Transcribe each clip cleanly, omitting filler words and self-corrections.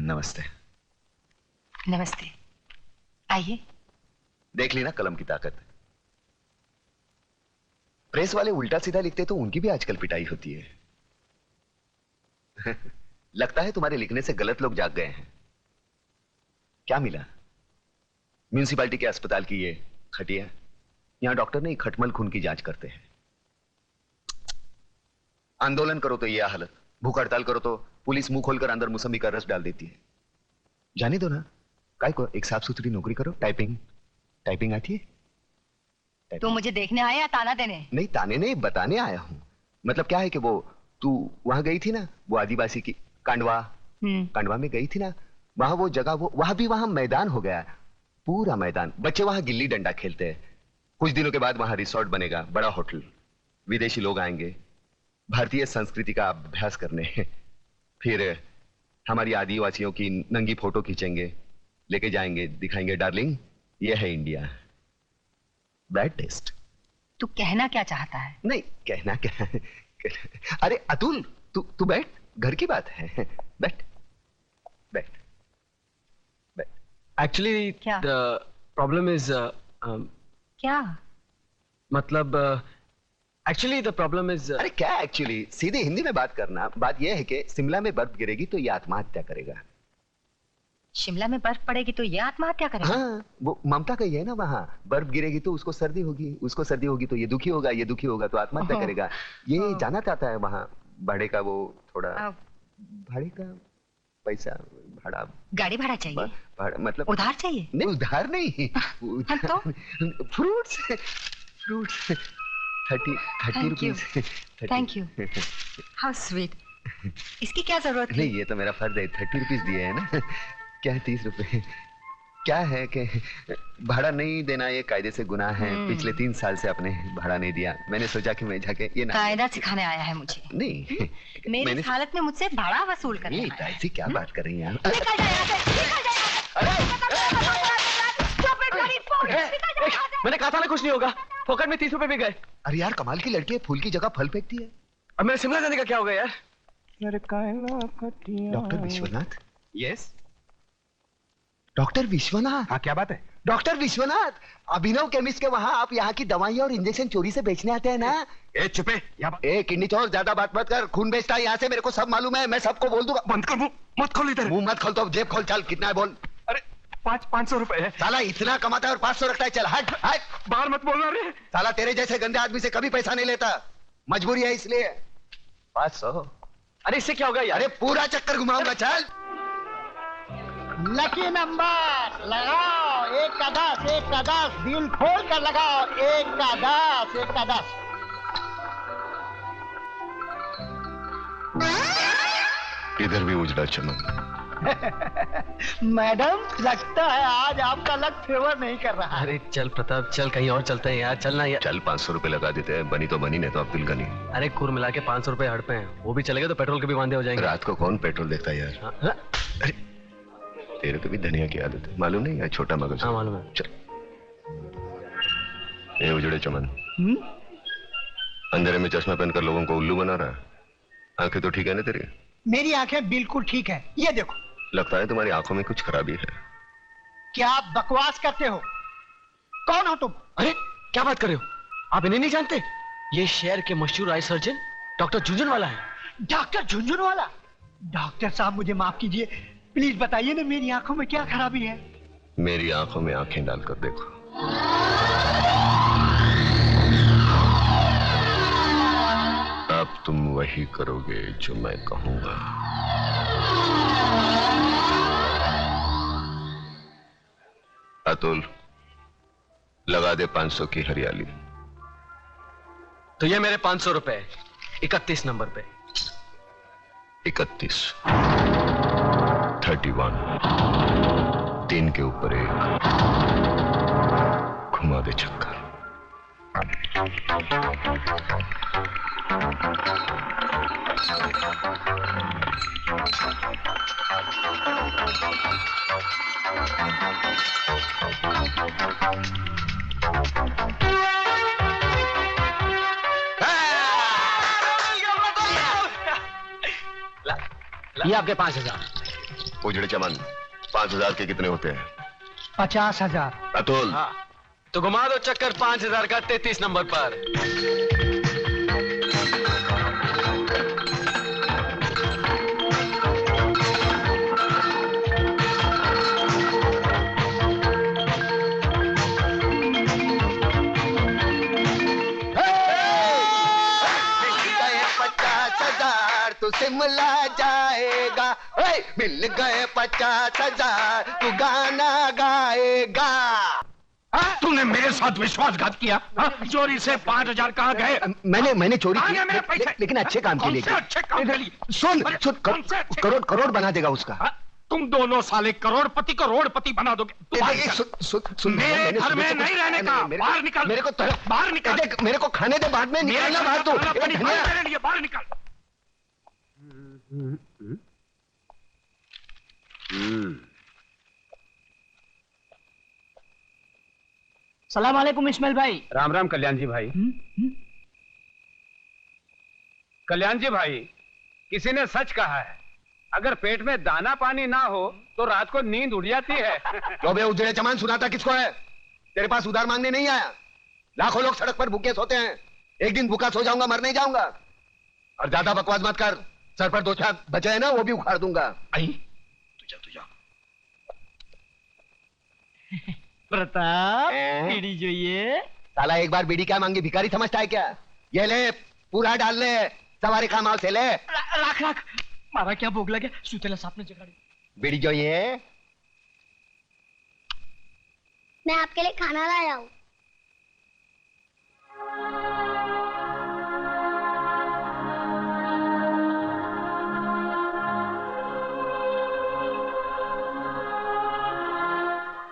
नमस्ते। नमस्ते, आइए। देख ली ना कलम की ताकत। प्रेस वाले उल्टा सीधा लिखते तो उनकी भी आजकल पिटाई होती है। लगता है तुम्हारे लिखने से गलत लोग जाग गए हैं। क्या मिला? म्यूनिसिपालिटी के अस्पताल की ये खटिया। यहां डॉक्टर नहीं, खटमल खून की जांच करते हैं। आंदोलन करो तो यह हालत, भूख हड़ताल करो तो पुलिस मुंह खोलकर अंदर मौसमी का रस डाल देती है। जाने दो ना, काय को एक साफ सुथरी नौकरी करो। टाइपिंग आती है? तू मुझे देखने आया या ताना देने? नहीं, ताने नहीं, बताने आया हूं। मतलब क्या है कि वो तू वहां गई थी ना, वो आदिवासी की कांडवा में गई थी ना, वहां वो जगह, वो वहां मैदान हो गया, पूरा मैदान। बच्चे वहां गिल्ली डंडा खेलते हैं। कुछ दिनों के बाद वहां रिसोर्ट बनेगा, बड़ा होटल। विदेशी लोग आएंगे भारतीय संस्कृति का अभ्यास करने। फिर हमारी आदिवासियों की नंगी फोटो खींचेंगे, लेके जाएंगे, दिखाएंगे डार्लिंग ये है इंडिया। Bad taste. तू कहना क्या चाहता है? नहीं, कहना क्या। अरे अतुल, तू बैठ, घर की बात है। बैठ बैठ बैठ। एक्चुअली क्या? द प्रॉब्लम इज क्या? मतलब एक्चुअली द प्रॉब्लम इज अरे क्या एक्चुअली, सीधे हिंदी में बात करना। बात यह है कि शिमला में बर्फ गिरेगी तो ये आत्महत्या करेगा। शिमला में बर्फ पड़ेगी तो ये आत्महत्या करेगा? हाँ, वो ममता का ही है ना, वहां बर्फ गिरेगी तो उसको सर्दी होगी, उसको सर्दी होगी तो ये दुखी होगा तो आत्महत्या करेगा। ये जाना चाहता है वहां। भाड़े का वो थोड़ा, भाड़े का पैसा, भाड़ा, गाड़ी भाड़ा चाहिए? भाड़ा मतलब उधार चाहिए? नहीं, उधार नहीं। तो fruits 30 rupees. Thank you. How sweet. इसकी क्या जरूरत है? नहीं, ये तो मेरा फर्ज है। 30 रुपीज दिए है ना। क्या है 30 रुपए? क्या है कि भाड़ा नहीं देना ये कायदे से गुनाह है। पिछले 3 साल से आपने भाड़ा नहीं दिया। मैंने सोचा कि मैं जाके ये ना, कायदा सिखाने आया है मुझे? नहीं, मेरी हालत में मुझसे भाड़ा वसूल करने आया है। ऐसी क्या बात कर रही हैं आप? निकल जा यहाँ से, निकल जा यहाँ से। मैंने कहा था ना कुछ नहीं होगा। पॉकेट में 30 रुपए भी गए। अरे यार, कमाल की लड़की है, फूल की जगह फल फेंकती है। अब मेरे शिमला जाने का क्या होगा यार? Doctor Vishwanath? Yes doctor Vishwanath. हाँ, क्या बात है? डॉक्टर विश्वनाथ, अभिनव केमिस्ट के वहां आप यहाँ की दवाइयाँ और इंजेक्शन चोरी से बेचने आते हैं ना? ए चुपे। ए किडनी चोर, ज्यादा बात मत कर। खून बेचता है यहाँ से, मेरे को सब मालूम है। मैं सबको बोल दूंगा। बंद कर मुंह, मत खोल इधर। मुंह मत खोल तो जेब खोल। चल, कितना है बोल। अरे 500 रुपए है। साला इतना कमाता है और 500 रखता है। चल हट हट। बाहर मत बोलना रे। साला तेरे जैसे गंदे आदमी से कभी पैसा नहीं लेता, मजबूरी है इसलिए। 500। अरे इससे क्या होगा यार? अरे पूरा चक्कर घुमाऊंगा। चल। लकी नंबर लगाओ, 1 का 10, 1 का 10, दिल खोल कर लगाओ। 1 का 10, 1 का 10। इधर भी उजड़ा चमन। मैडम, लगता है आज आपका लक फेवर नहीं कर रहा। अरे चल प्रताप, चल कहीं और चलते हैं यार। चलना यार। चल 500 रुपए लगा देते हैं। बनी तो बनी, नहीं तो अब्दुल गनी। अरे कुल मिला के 500 रुपए हड़पे हैं। वो भी चलेगा तो पेट्रोल के भी वांदे हो जाएंगे। रात को कौन पेट्रोल देखता है यार? हाँ? अरे तेरे को भी धनिया की आदत है, मालूम नहीं है? छोटा मगज। हाँ मालूम है। चल। ये उजड़े चमन अंधेरे में चश्मा पहनकर लोगों को उल्लू बना रहा है। आंखें तो ठीक है ना तेरी? मेरी आंखें बिल्कुल ठीक है, ये देखो। लगता है तुम्हारी आंखों में कुछ खराबी है। क्या आप बकवास करते हो? कौन हो तुम? अरे क्या बात कर रहे हो? आप इन्हें नहीं जानते? ये शहर के मशहूर आई सर्जन डॉक्टर झुंझुनवाला है। डॉक्टर झुंझुनवाला? डॉक्टर साहब मुझे माफ कीजिए, प्लीज बताइए ना मेरी आंखों में क्या खराबी है? मेरी आंखों में आंखें डालकर देखो। अब तुम वही करोगे जो मैं कहूंगा। अतुल, लगा दे 500 की हरियाली। तो ये मेरे 500 रुपए 31 नंबर पे। 31, 31, 3 के ऊपर 1, घुमा दे चक्कर। ये आपके 5000। उजड़े चमन 5,000 के कितने होते हैं? 50,000। अतुल। हाँ, तो घुमा दो चक्कर 5,000 का 33 नंबर पर। तो शिमला जाएगा, मिल गए 50,000 तू गाना गाएगा। तूने मेरे साथ विश्वासघात किया। चोरी से 5,000 कहाँ गए? मैंने चोरी की, मेरे पैसे। लेकिन अच्छे काम के लिए। अच्छे काम के लिए। सुन करोड़ बना देगा उसका। तुम दोनों साले करोड़पति बना दोगे। मेरे घर में नहीं रहने का। बाहर निकल। मेरे को बाहर निकल। मेरे को खाने दे, बाद में निकलना बाहर। तो मेरे लिए बाहर निकल। सलाम वालेकुम इस्माइल भाई। राम राम कल्याण जी भाई। कल्याण जी भाई, किसी ने सच कहा है, अगर पेट में दाना पानी ना हो तो रात को नींद उड़ जाती है। तो बे उजड़े चमान सुनाता किसको है? तेरे पास उधार मांगने नहीं आया। लाखों लोग सड़क पर भूखे सोते हैं, एक दिन भूखा सो जाऊंगा, मर नहीं जाऊंगा। और ज्यादा बकवास मत कर, सर पर 2 छाप बचे है ना, वो भी उखाड़ दूंगा। तुझा प्रताप बीड़ी જોઈએ। साला एक बार बीड़ी क्या मांगी, भिखारी समझता है क्या? ये ले, पूरा डाल ले, सवारी का माल से ले। राख मारा क्या भोग लगे, सुतेला सापने जगाड़ी। बीड़ी જોઈએ? मैं आपके लिए खाना लाया हूँ।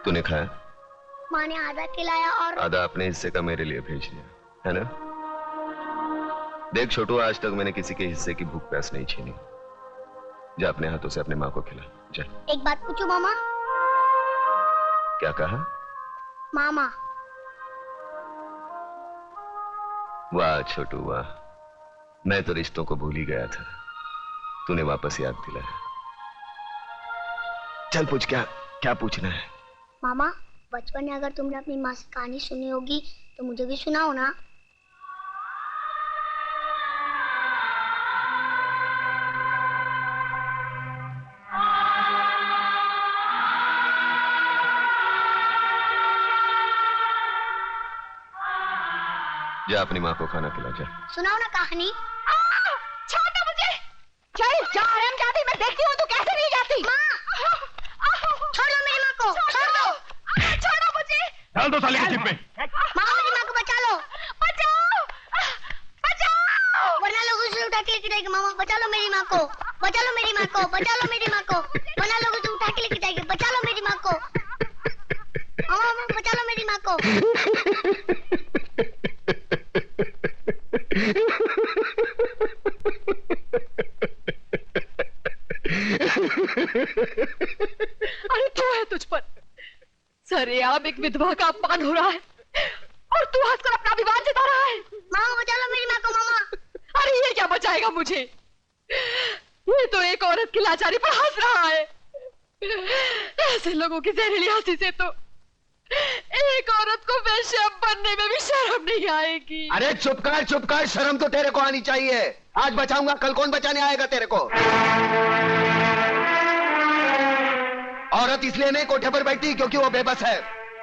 तूने खाया? माँ ने आधा खिलाया और आधा अपने हिस्से का मेरे लिए भेज दिया है ना? देख छोटू, आज तक मैंने किसी के हिस्से की भूख प्यास नहीं छीनी। जा अपने हाथों से अपने माँ को खिला, जा। एक बात पूछूं मामा? क्या कहा? मामा। वाह छोटू वाह, मैं तो रिश्तों को भूल ही गया था, तूने वापस याद दिलाया। चल पूछ, क्या पूछना है? मामा, बचपन में अगर तुमने अपनी माँ से कहानी सुनी होगी तो मुझे भी सुनाओ ना। जा अपनी माँ को खाना खिला, जा। सुनाओ ना कहानी। छोड़ो मुझे। चल जा हरामजादी, मैं देखती हूँ तू कैसे नहीं जाती। छोड़ दो मेरी माँ को, छोड़ दो। छोड़ो मुझे। डाल दो साले के जिप में। मामा मेरी माँ को बचा लो। बचाओ, बचाओ। वरना लोग उसे उठा के लेके जाएंगे। मामा बचा लो मेरी माँ को, बचा लो मेरी माँ को, बचा लो मेरी माँ को। वरना लोग उसे उठा के लेके जाएंगे। बचा लो मेरी माँ को। मामा बचा लो मेरी माँ को। अरे तू है तुझ पर सरेआम एक विधवा का अपमान हो रहा है और तू हंसकर अपना विवाद जता रहा है। मामा बचा लो मेरी माँ को। मामा अरे ये क्या बचाएगा मुझे? ये तो एक औरत की लाचारी पर हंस रहा है। ऐसे लोगों की जहरीली हंसी से तो एक औरत को वेश्या बनने में भी शर्म नहीं आएगी। अरे चुप कर, शर्म तो तेरे को आनी चाहिए। आज बचाऊंगा, कल कौन बचाने आएगा तेरे को? औरत इसलिए नहीं कोठे पर बैठती क्योंकि वो बेबस है,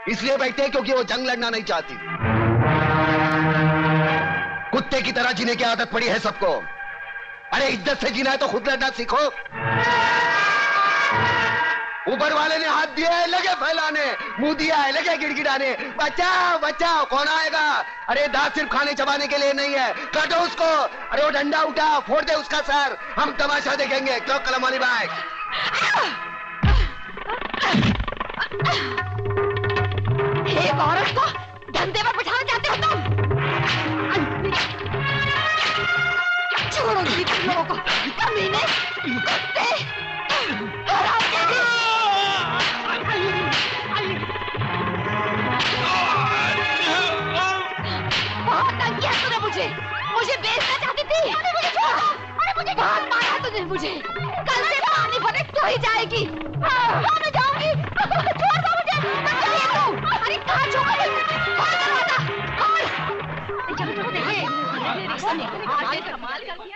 इसलिए बैठती है क्योंकि वो जंग लड़ना नहीं चाहती। कुत्ते की तरह जीने की आदत पड़ी है सबको। अरे इज्जत से जीना है तो खुद लड़ना सीखो। ऊपर वाले ने हाथ दिया है, लगे फैलाने, मुंह दिया है, लगे गिड़गिड़ाने। बचाओ बचाओ, कौन आएगा? अरे दांत सिर्फ खाने चबाने के लिए नहीं है, काटो उसको। अरे वो डंडा उठा, फोड़ दे उसका सर, हम तमाशा देखेंगे। क्यों कलम वाली बाइक? एक औरत को धंधे पर बिठाना चाहते हो तुम? छोड़ो जी तुम लोगों को, कमीने, कुत्ते, हरामजादे। बहुत तंग किया तूने मुझे बेचना चाहती थी। अरे मुझे छोड़ो, अरे मुझे बहुत मारा तुझे मुझे। कल से पानी भरे तू ही जाएगी। मैं जाऊंगी। छोड़ दो मुझे। चलिए तू। अरे कहाँ छोड़ दे?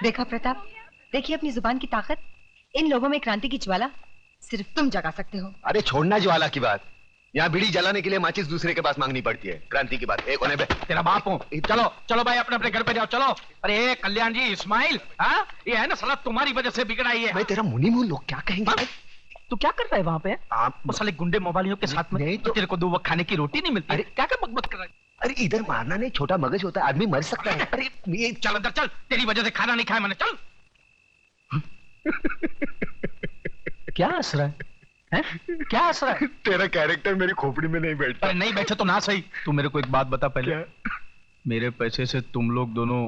देखा प्रताप, देखिए अपनी जुबान की ताकत। इन लोगों में क्रांति की ज्वाला सिर्फ तुम जगा सकते हो। अरे छोड़ना ज्वाला की बात, यहाँ बीड़ी जलाने के लिए माचिस दूसरे के पास मांगनी पड़ती है। क्रांति की बात एक होने पे तेरा बाप हूँ। चलो चलो भाई अपने अपने घर पे जाओ। चलो। अरे कल्याण जी, इस्माइल, हाँ ये है ना साला तुम्हारी वजह से बिगड़ा ही है। मैं तेरा मुनी मुंह, लोग क्या कहेंगे? तू क्या कर रहा है वहाँ पे? आप वो साले गुंडे मोबाइलियों के साथ में नहीं तो तेरे को 2 वक्त खाने की रोटी नहीं मिलती। अरे क्या क्या बकबक कर रहा है? अरे इधर मारना नहीं, छोटा मगज होता है, आदमी मर सकता है। अरे ये चल अंदर चल, तेरी वजह से खाना नहीं खाया मैंने। चल। क्या हंस रहा है? क्या हंस रहा है? तेरा कैरेक्टर मेरी खोपड़ी में नहीं बैठता। अरे नहीं बैठे तो ना सही। तू मेरे को एक बात बता पहले। क्या? मेरे पैसे से तुम लोग दोनों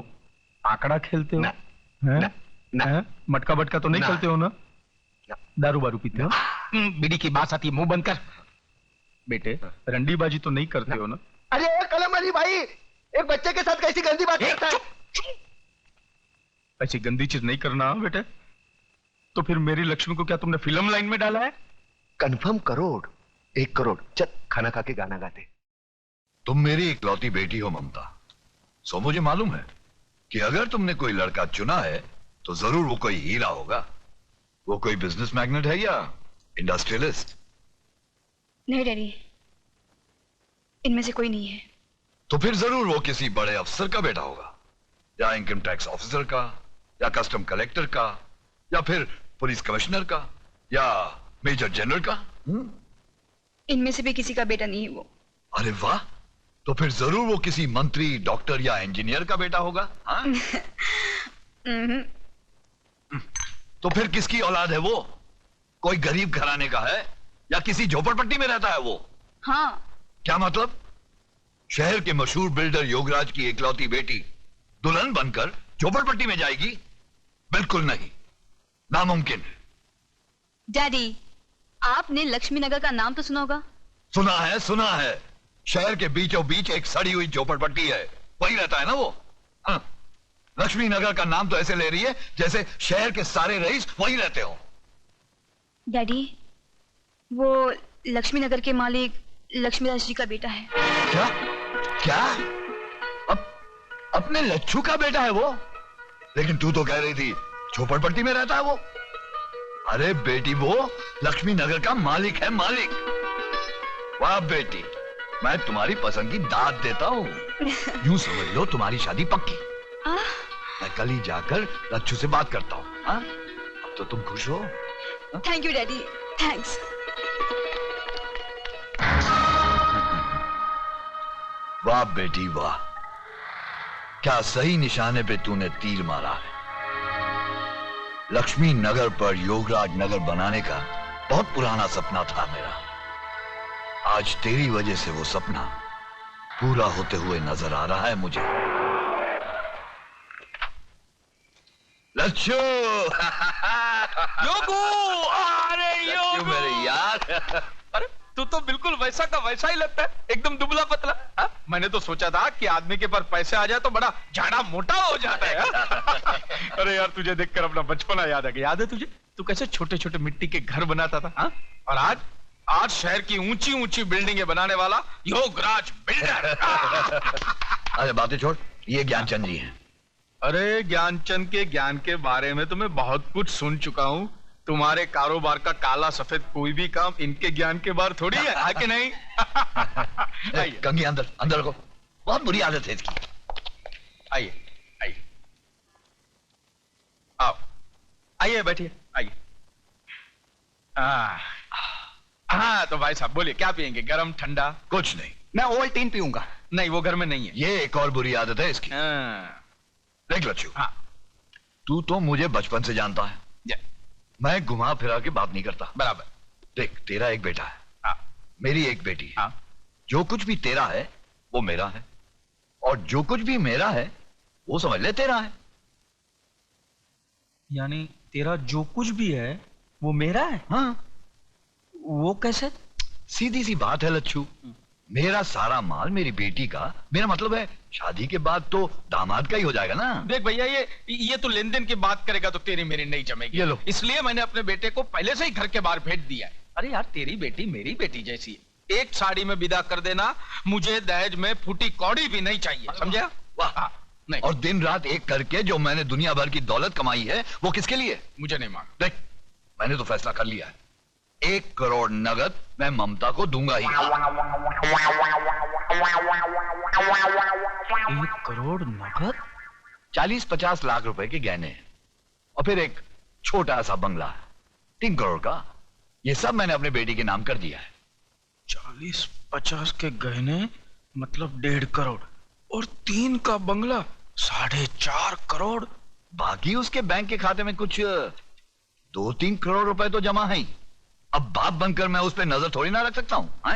आंकड़ा खेलते हो? ना, हैं? ना, ना। हैं? मटका बटका तो नहीं ना। खेलते हो ना? ना। दारू बारू पीते हो? बीड़ी की बात आती है, मुंह बंद कर। बेटे रंडीबाजी तो नहीं करते हो ना? अरे कलम अली भाई, एक बच्चे के साथ कैसी गंदी बात करता है? ऐसी गंदी चीज नहीं करना बेटे। तो फिर मेरी लक्ष्मी को क्या तुमने फिल्म लाइन में डाला है? कंफर्म करोड़, 1 करोड़। चल खाना खा के गाना गाते। तुम मेरी इकलौती बेटी हो ममता, सो मुझे मालूम है कि अगर तुमने कोई लड़का चुना है तो जरूर वो कोई हीरा होगा। वो कोई बिजनेस मैग्नेट है या इंडस्ट्रियलिस्ट? नहीं डैडी, इनमें से कोई नहीं है। तो फिर जरूर वो किसी बड़े अफसर का बेटा होगा, या इनकम टैक्स ऑफिसर का, या कस्टम कलेक्टर का, या फिर पुलिस कमिश्नर का, या मेजर जनरल का। इनमें से भी किसी का बेटा नहीं है वो। अरे वाह, तो फिर जरूर वो किसी मंत्री, डॉक्टर या इंजीनियर का बेटा होगा। हाँ? तो फिर किसकी औलाद है वो? कोई गरीब घराने का है या किसी झोपड़पट्टी में रहता है वो? हाँ। क्या मतलब? शहर के मशहूर बिल्डर योगराज की इकलौती बेटी दुल्हन बनकर झोपड़पट्टी में जाएगी? बिल्कुल नहीं, नामुमकिन। डैडी, आपने लक्ष्मी नगर का नाम तो सुना होगा? सुना है। शहर के बीचों बीच एक सड़ी हुई झोपड़पट्टी है, वही रहता है ना वो। हाँ। लक्ष्मी नगर का नाम तो ऐसे ले रही है जैसे शहर के सारे रईस वही रहते हो। डैडी, वो लक्ष्मी नगर के मालिक लक्ष्मीदास जी का बेटा है। क्या? क्या? अपने लच्छू का बेटा है वो? लेकिन तू तो कह रही थी झोपड़पट्टी में रहता है वो। अरे बेटी, वो लक्ष्मी नगर का मालिक है, मालिक। वाह बेटी, मैं तुम्हारी पसंद की दाद देता हूँ। यूं समझ लो तुम्हारी शादी पक्की। मैं कल ही जाकर लच्छू से बात करता हूँ। अब तो तुम खुश हो? Thank you daddy, thanks. वाह बेटी वाह, क्या सही निशाने पे तूने तीर मारा है। लक्ष्मी नगर पर योगराज नगर बनाने का बहुत पुराना सपना था मेरा। आज तेरी वजह से वो सपना पूरा होते हुए नजर आ रहा है मुझे। लच्छू योगू, अरे योगू मेरे यार। अरे तू तो बिल्कुल वैसा का वैसा ही लगता है, एकदम दुबला पतला। हा? मैंने तो सोचा था कि आदमी के पास पैसे आ जाए तो बड़ा झाड़ा मोटा हो जाता है। अरे यार, तुझे देखकर अपना बचपना याद आ गया। याद है तुझे, तू कैसे छोटे छोटे मिट्टी के घर बनाता था? हा? और आज शहर की ऊंची ऊंची बिल्डिंगें बनाने वाला योगराज बिल्डर। अरे बातें छोड़, ये ज्ञानचंद जी हैं। अरे ज्ञानचंद के ज्ञान के बारे में तो मैं बहुत कुछ सुन चुका हूँ। तुम्हारे कारोबार का काला सफेद कोई भी काम इनके ज्ञान के बाहर थोड़ी है कि नहीं? कंगी अंदर अंदर रखो, बहुत बुरी आदत है इसकी। आइए आइए, आओ आइए, बैठिए आइए। हाँ तो भाई साहब बोलिए, क्या पियेंगे, गरम ठंडा? कुछ नहीं, मैं ओवल्टीन पीऊंगा। नहीं, वो घर में नहीं है। ये एक और बुरी आदत है इसकी। देख लच्छू, हाँ, तू तो मुझे बचपन से जानता है। मैं घुमा फिरा के बात नहीं करता। बराबर। देख, तेरा एक बेटा है, हाँ, मेरी एक बेटी है। हाँ, जो कुछ भी तेरा है वो मेरा है, और जो कुछ भी मेरा है वो समझ ले तेरा है। यानी तेरा जो कुछ भी है वो मेरा है? हाँ, वो कैसे? सीधी सी बात है लच्छू, मेरा सारा माल मेरी बेटी का, मेरा मतलब है शादी के बाद तो दामाद का ही हो जाएगा ना। देख भैया, ये तो लेन देन की बात करेगा तो तेरी मेरी नहीं जमेगी। ये लो। इसलिए मैंने अपने बेटे को पहले से ही घर के बाहर भेज दिया है। अरे यार, तेरी बेटी मेरी बेटी जैसी है। एक साड़ी में विदा कर देना, मुझे दहेज में फूटी कौड़ी भी नहीं चाहिए, समझा? वाह। नहीं। और दिन रात एक करके जो मैंने दुनिया भर की दौलत कमाई है वो किसके लिए? मुझे नहीं मांग। देख, मैंने तो फैसला कर लिया है, 1 करोड़ नगद मैं ममता को दूंगा ही। 1 करोड़ नगद? 40-50 लाख रुपए के गहने और फिर एक छोटा सा बंगला 3 करोड़ का। ये सब मैंने अपने बेटी के नाम कर दिया है। 40-50 के गहने मतलब 1.5 करोड़ और 3 का बंगला 4.5 करोड़। बाकी उसके बैंक के खाते में कुछ 2-3 करोड़ रुपए तो जमा है ही। अब बाप बनकर मैं उस पर नजर थोड़ी ना रख सकता हूं।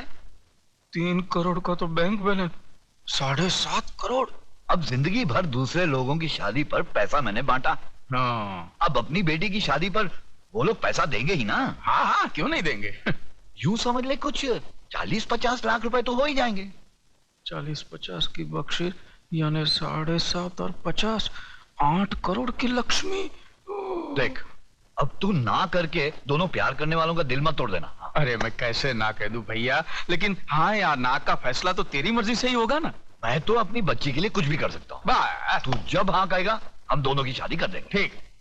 3 करोड़ का तो बैंक बैलेंस 7.5 करोड़। अब जिंदगी भर दूसरे लोगों की शादी पर पैसा मैंने बांटा। हाँ। अब अपनी बेटी की शादी पर वो लोग पैसा देंगे ही ना। हाँ हाँ, क्यों नहीं देंगे। यूं समझ ले कुछ 40-50 लाख रुपए तो हो ही जाएंगे। 40-50 की बख्शिश यानी 7.5 और 50, 8 करोड़ की लक्ष्मी। देख, अब तू ना करके दोनों प्यार करने वालों का दिल मत तोड़ देना। अरे मैं कैसे ना कह दूं भैया, लेकिन हाँ यार, ना का फैसला तो तेरी मर्जी से ही होगा ना। मैं तो अपनी बच्ची के लिए कुछ भी कर सकता हूँ। बस तू जब हाँ कहेगा हम दोनों की शादी कर देंगे। ठीक।